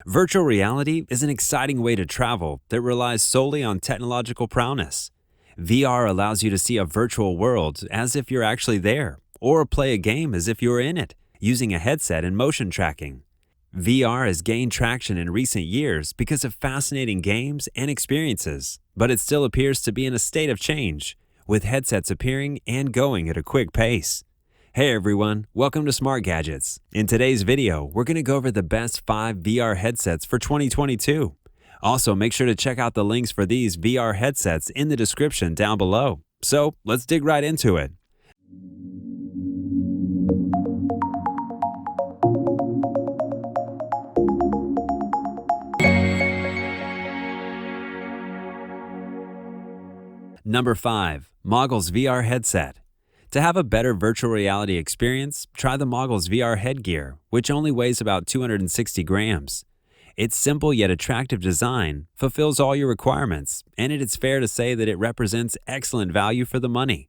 Virtual reality is an exciting way to travel that relies solely on technological prowess. VR allows you to see a virtual world as if you're actually there, or play a game as if you're in it, using a headset and motion tracking. VR has gained traction in recent years because of fascinating games and experiences, but it still appears to be in a state of change, with headsets appearing and going at a quick pace. Hey everyone, welcome to Smart Gadgets. In today's video, we're going to go over the best 5 VR headsets for 2022. Also, make sure to check out the links for these VR headsets in the description down below. So, let's dig right into it. Number 5. MOGGLES VR Headset. To have a better virtual reality experience, try the MOGGLES VR headgear, which only weighs about 260 grams. Its simple yet attractive design fulfills all your requirements, and it is fair to say that it represents excellent value for the money.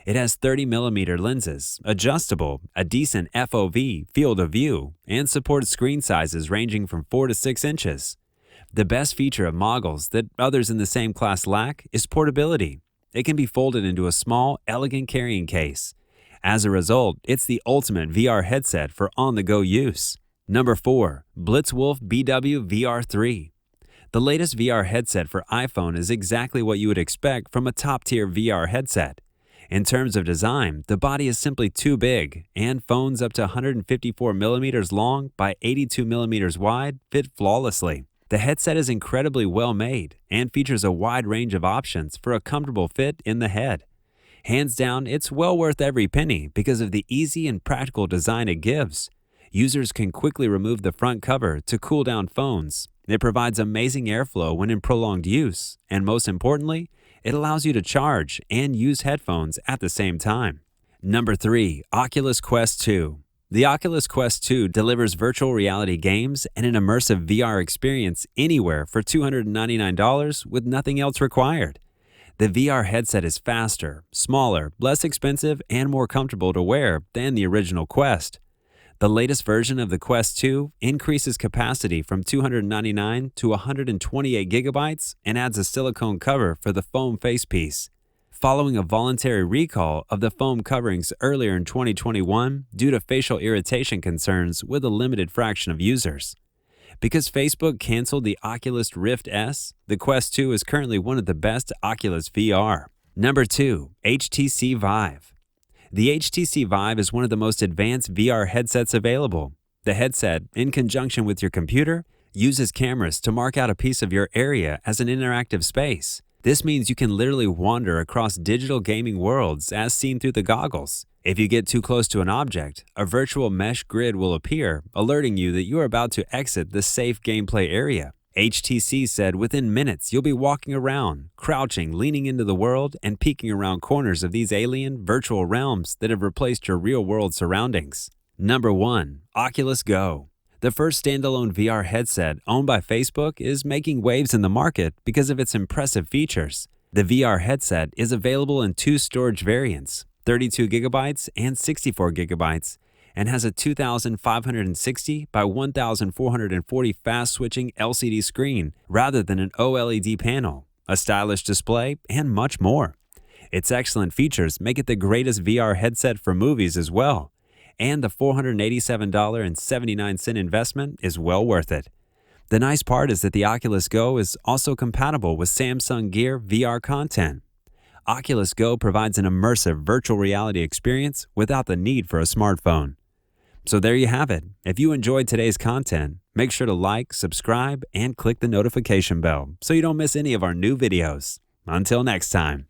It has 30mm lenses, adjustable, a decent FOV field of view, and supports screen sizes ranging from 4 to 6 inches. The best feature of MOGGLES that others in the same class lack is portability. It can be folded into a small, elegant carrying case. As a result, it's the ultimate VR headset for on-the-go use. Number 4. Blitzwolf BW VR3. The latest VR headset for iPhone is exactly what you would expect from a top-tier VR headset. In terms of design, the body is simply too big, and phones up to 154mm long by 82mm wide fit flawlessly. The headset is incredibly well made and features a wide range of options for a comfortable fit in the head. Hands down, it's well worth every penny because of the easy and practical design it gives. Users can quickly remove the front cover to cool down phones. It provides amazing airflow when in prolonged use, and most importantly, it allows you to charge and use headphones at the same time. Number 3. Oculus Quest 2. The Oculus Quest 2 delivers virtual reality games and an immersive VR experience anywhere for $299 with nothing else required. The VR headset is faster, smaller, less expensive, and more comfortable to wear than the original Quest. The latest version of the Quest 2 increases capacity from 299 to 128 gigabytes and adds a silicone cover for the foam facepiece. Following a voluntary recall of the foam coverings earlier in 2021 due to facial irritation concerns with a limited fraction of users. Because Facebook canceled the Oculus Rift S, the Quest 2 is currently one of the best Oculus VR. Number 2. HTC VIVE. The HTC VIVE is one of the most advanced VR headsets available. The headset, in conjunction with your computer, uses cameras to mark out a piece of your area as an interactive space. This means you can literally wander across digital gaming worlds as seen through the goggles. If you get too close to an object, a virtual mesh grid will appear, alerting you that you are about to exit the safe gameplay area. HTC said within minutes you'll be walking around, crouching, leaning into the world, and peeking around corners of these alien, virtual realms that have replaced your real-world surroundings. Number 1. Oculus Go. The first standalone VR headset owned by Facebook is making waves in the market because of its impressive features. The VR headset is available in 2 storage variants, 32 gigabytes and 64 gigabytes, and has a 2560 by 1440 fast-switching LCD screen rather than an OLED panel, a stylish display, and much more. Its excellent features make it the greatest VR headset for movies as well. And the $487.79 investment is well worth it. The nice part is that the Oculus Go is also compatible with Samsung Gear VR content. Oculus Go provides an immersive virtual reality experience without the need for a smartphone. So there you have it. If you enjoyed today's content, make sure to like, subscribe, and click the notification bell so you don't miss any of our new videos. Until next time.